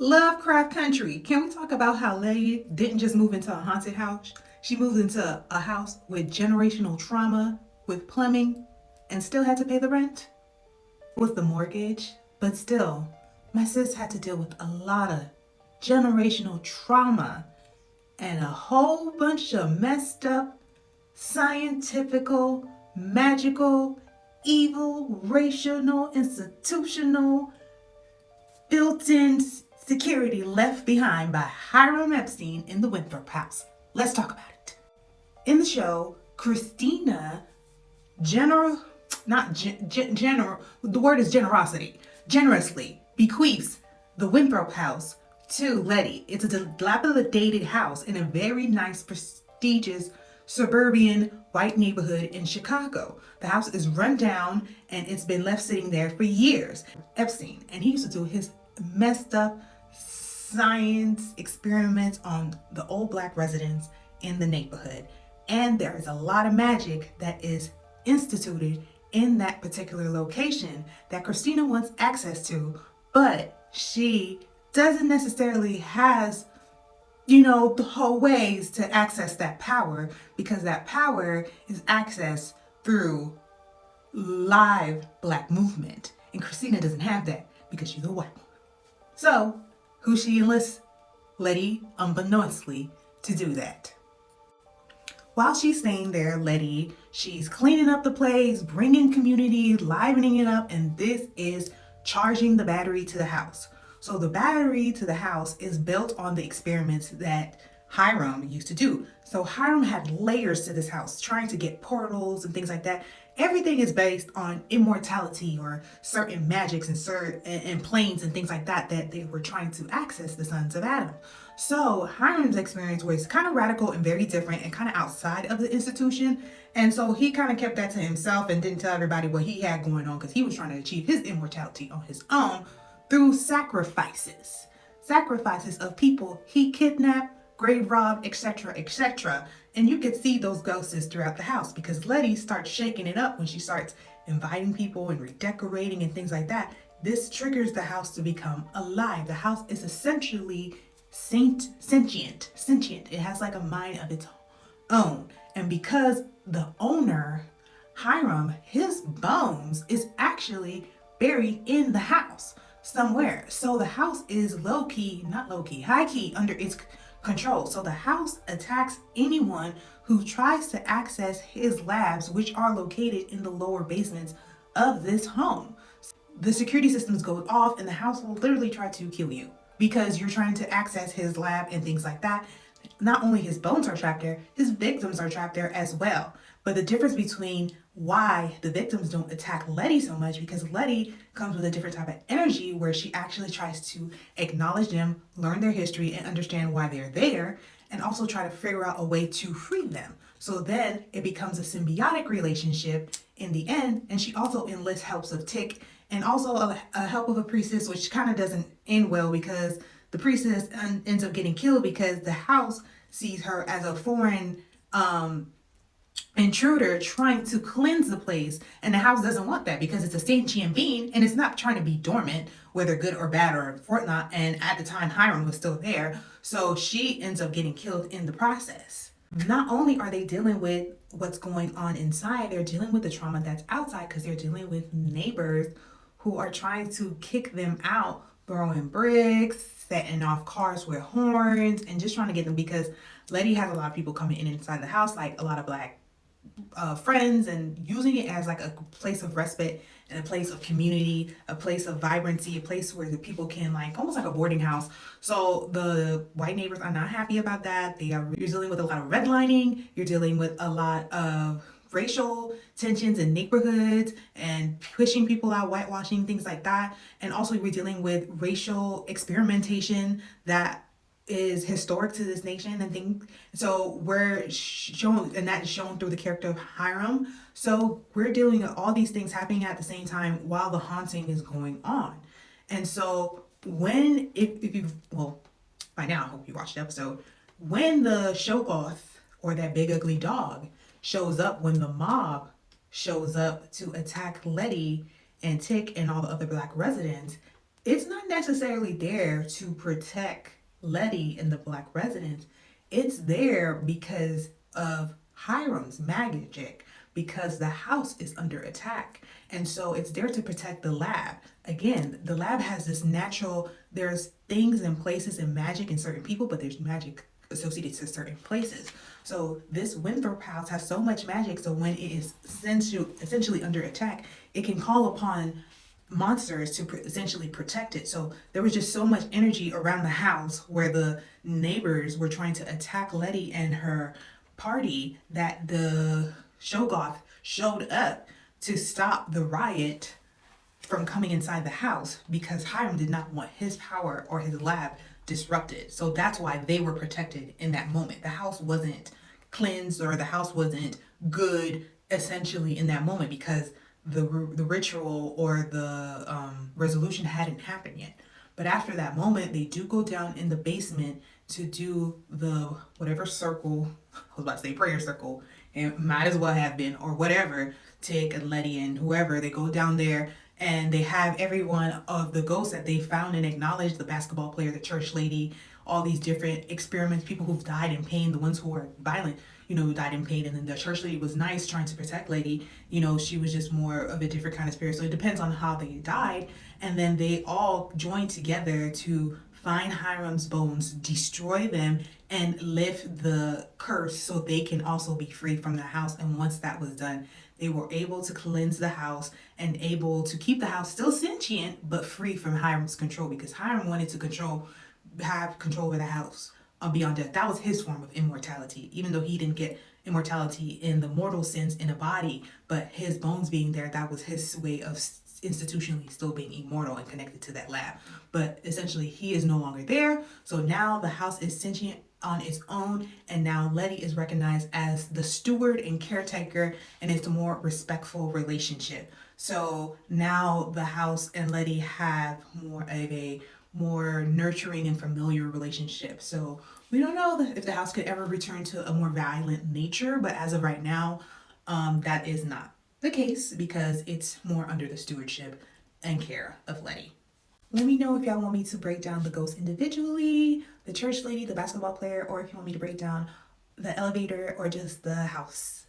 Lovecraft Country. Can we talk about how Letty didn't just move into a haunted house? She moved into a house with generational trauma, with plumbing, and still had to pay the rent with the mortgage. But still, my sis had to deal with a lot of generational trauma and a whole bunch of messed up, scientifical, magical, evil, racial, institutional, built-in security left behind by Hiram Epstein in the Winthrop house. Let's talk about it. In the show, Christina the word is generously bequeaths the Winthrop house to Letty. It's a dilapidated house in a very nice, prestigious suburban white neighborhood in Chicago. The house is run down and it's been left sitting there for years. Epstein, and he used to do his messed up science experiments on the old black residents in the neighborhood. And there is a lot of magic that is instituted in that particular location that Christina wants access to, but she doesn't necessarily has the whole ways to access that power, because that power is accessed through live black movement. And Christina doesn't have that because she's a white woman. So who she enlists? Letty, unbeknownstly, to do that. While she's staying there, Letty, she's cleaning up the place, bringing community, livening it up, and this is charging the battery to the house. So the battery to the house is built on the experiments that Hiram used to do. So Hiram had layers to this house, trying to get portals and things like that. Everything is based on immortality or certain magics and planes and things like that they were trying to access the sons of Adam. So Hiram's experience was kind of radical and very different and kind of outside of the institution. And so he kind of kept that to himself and didn't tell everybody what he had going on, because he was trying to achieve his immortality on his own through sacrifices of people he kidnapped, grave robbed, etc., etc. And you could see those ghosts throughout the house, because Letty starts shaking it up when she starts inviting people and redecorating and things like that. This triggers the house to become alive. The house is essentially sentient. It has like a mind of its own. And because the owner, Hiram, his bones is actually buried in the house somewhere. So the house is high key under its control. So the house attacks anyone who tries to access his labs, which are located in the lower basements of this home. The security systems go off and the house will literally try to kill you because you're trying to access his lab and things like that. Not only his bones are trapped there, his victims are trapped there as well. But the difference between why the victims don't attack Letty so much, because Letty comes with a different type of energy where she actually tries to acknowledge them, learn their history, and understand why they're there, and also try to figure out a way to free them. So then it becomes a symbiotic relationship in the end, and she also enlists helps of Tick and also a help of a priestess, which kind of doesn't end well because the priestess ends up getting killed because the house sees her as a foreign intruder trying to cleanse the place, and the house doesn't want that because it's a sentient being and it's not trying to be dormant, whether good or bad or whatnot. And at the time, Hiram was still there, so she ends up getting killed in the process. Not only are they dealing with what's going on inside, they're dealing with the trauma that's outside, because they're dealing with neighbors who are trying to kick them out, throwing bricks, setting off cars with horns, and just trying to get them, because Letty has a lot of people coming in inside the house, like a lot of black friends, and using it as like a place of respite and a place of community, a place of vibrancy, a place where the people can, like almost like a boarding house. So the white neighbors are not happy about that. You're dealing with a lot of redlining. You're dealing with a lot of racial tensions in neighborhoods and pushing people out, whitewashing, things like that. And also we're dealing with racial experimentation that is historic to this nation and things. So we're shown, and that is shown through the character of Hiram. So we're dealing with all these things happening at the same time while the haunting is going on. And so if you, well, by now I hope you watched the episode, when the Shoggoth, or that big ugly dog, shows up, when the mob shows up to attack Letty and Tick and all the other black residents, it's not necessarily there to protect Letty and the black residents. It's there because of Hiram's magic, because the house is under attack. And so it's there to protect the lab. Again, the lab has this natural, there's things and places and magic in certain people, but there's magic associated to certain places. So this Winthrop house has so much magic, so when it is essentially under attack, it can call upon monsters to essentially protect it. So there was just so much energy around the house where the neighbors were trying to attack Letty and her party that the Shoggoth showed up to stop the riot from coming inside the house because Hiram did not want his power or his lab disrupted. So that's why they were protected in that moment. The house wasn't cleansed or the house wasn't good essentially in that moment because the ritual or the resolution hadn't happened yet. But after that moment, they do go down in the basement to do the whatever circle, I was about to say prayer circle, and might as well have been, or whatever, Tig and Letty and whoever, they go down there and they have every one of the ghosts that they found and acknowledged, the basketball player, the church lady, all these different experiments, people who've died in pain, the ones who were violent, who died in pain. And then the church lady was nice, trying to protect Lady. She was just more of a different kind of spirit. So it depends on how they died. And then they all joined together to find Hiram's bones, destroy them, and lift the curse so they can also be free from the house. And once that was done, they were able to cleanse the house and able to keep the house still sentient, but free from Hiram's control, because Hiram wanted to have control over the house beyond death. That was his form of immortality, even though he didn't get immortality in the mortal sense in a body, but his bones being there, that was his way of institutionally still being immortal and connected to that lab. But essentially, he is no longer there. So now the house is sentient on its own, and now Letty is recognized as the steward and caretaker, and it's a more respectful relationship. So now the house and Letty have more of a more nurturing and familiar relationship. So we don't know if the house could ever return to a more violent nature, but as of right now, that is not the case because it's more under the stewardship and care of Letty. Let me know if y'all want me to break down the ghosts individually, the church lady, the basketball player, or if you want me to break down the elevator or just the house.